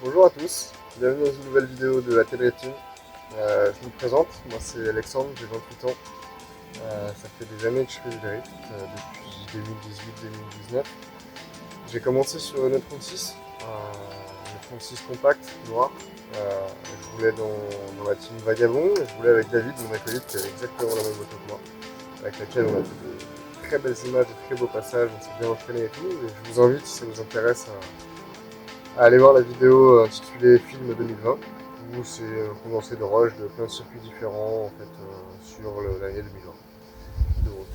Bonjour à tous, bienvenue dans une nouvelle vidéo de la Télérétine. Je me présente, moi c'est Alexandre, j'ai 28 ans. Ça fait des années que je fais du drift, depuis 2018-2019. J'ai commencé sur une E36, une E36 compact, noire. Je voulais dans la team Vagabond et je voulais avec David, mon acolyte, qui avait exactement la même moto que moi, avec laquelle on a fait de très belles images, de très beaux passages, on s'est bien entraîné et tout. Et je vous invite, si ça vous intéresse, à aller voir la vidéo intitulée Film 2020, où c'est un condensé de rush de plein de circuits différents en fait, sur l'année 2020. Donc,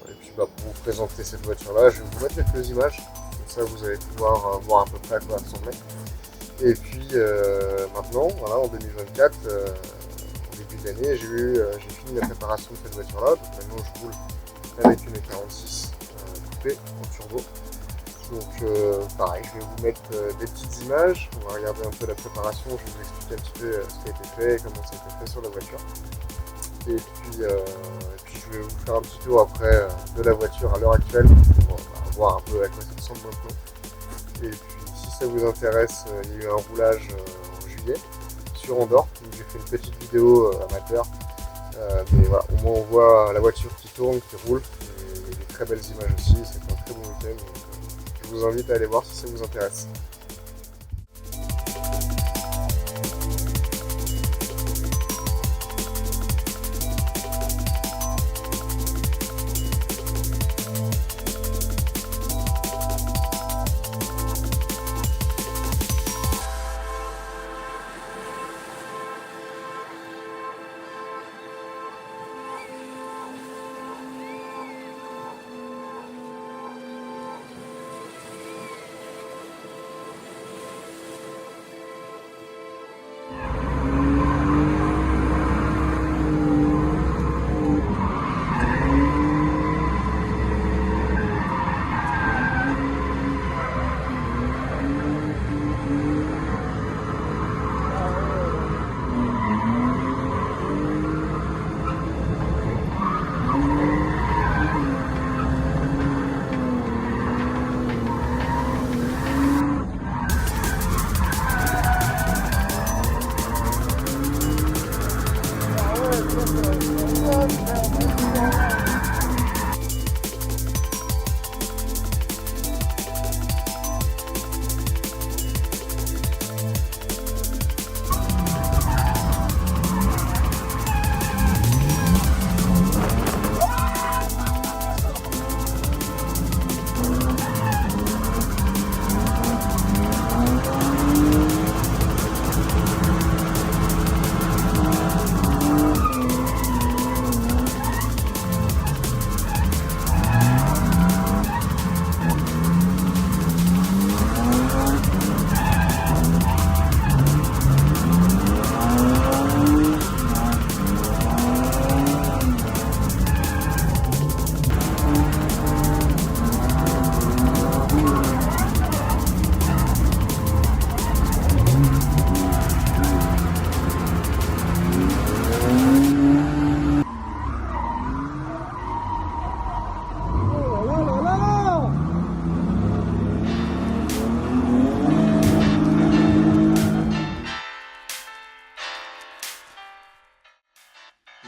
et puis pour vous présenter cette voiture-là, je vais vous mettre quelques images, comme ça vous allez pouvoir voir à peu près à quoi elle ressemblait. Et puis maintenant, voilà, en 2024, en début d'année, j'ai fini la préparation de cette voiture-là. Donc maintenant je roule avec une E46 coupée en turbo. Donc pareil, je vais vous mettre des petites images, on va regarder un peu la préparation, je vais vous expliquer un petit peu ce qui a été fait, comment ça a été fait sur la voiture. Et puis je vais vous faire un petit tour après de la voiture à l'heure actuelle pour voir un peu à quoi ça ressemble maintenant. Et puis si ça vous intéresse, il y a eu un roulage en juillet sur Andorre, donc j'ai fait une petite vidéo amateur. Mais voilà, au moins on voit la voiture qui tourne, qui roule, et il y a des très belles images aussi, c'est un très bon week-end. Je vous invite à aller voir si ça vous intéresse.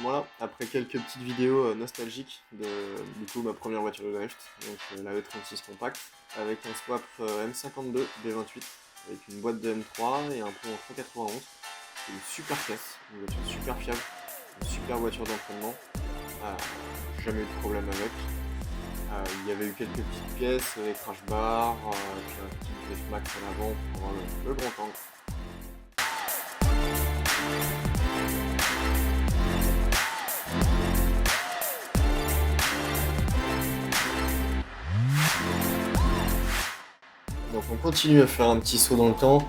Voilà, après quelques petites vidéos nostalgiques de du coup ma première voiture de drift, donc la E36 compact, avec un swap M52 B28, avec une boîte de M3 et un pont en 191. C'est une super caisse, une voiture super fiable, une super voiture d'entraînement, jamais eu de problème avec. Il y avait eu quelques petites pièces, les crash bars, puis un petit drift max à l'avant pour avoir le grand angle. Donc on continue à faire un petit saut dans le temps.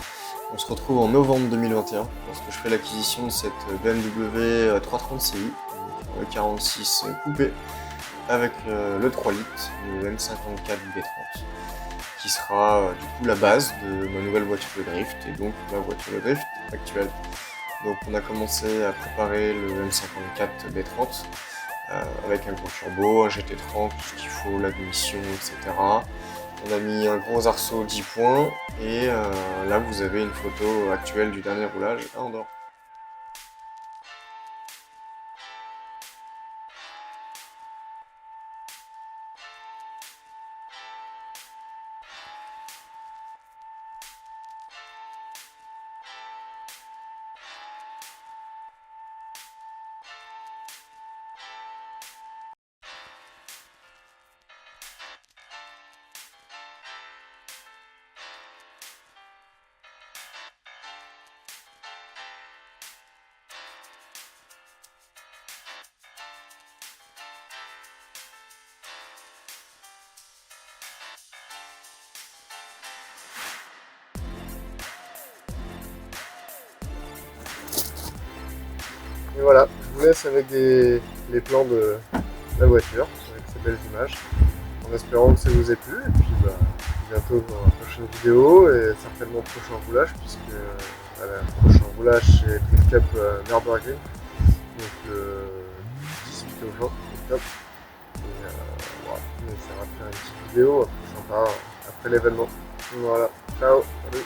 On se retrouve en novembre 2021 lorsque je fais l'acquisition de cette BMW 330 Ci, le 46 coupé, avec le 3 litres, le M54 B30, qui sera du coup la base de ma nouvelle voiture de drift et donc ma voiture de drift actuelle. Donc on a commencé à préparer le M54 B30 avec un gros turbo, un GT30, tout ce qu'il faut, l'admission, etc. On a mis un gros arceau 10 points et là vous avez une photo actuelle du dernier roulage à Andorre. Et voilà, je vous laisse avec les plans de la voiture, avec ces belles images, en espérant que ça vous ait plu. Et puis bientôt pour la prochaine vidéo et certainement le prochain roulage, puisque le prochain roulage c'est Drift Cup Nürburgring, donc le 18 octobre. Et voilà, on essaiera de faire une petite vidéo sympa après l'événement. Voilà, ciao, salut.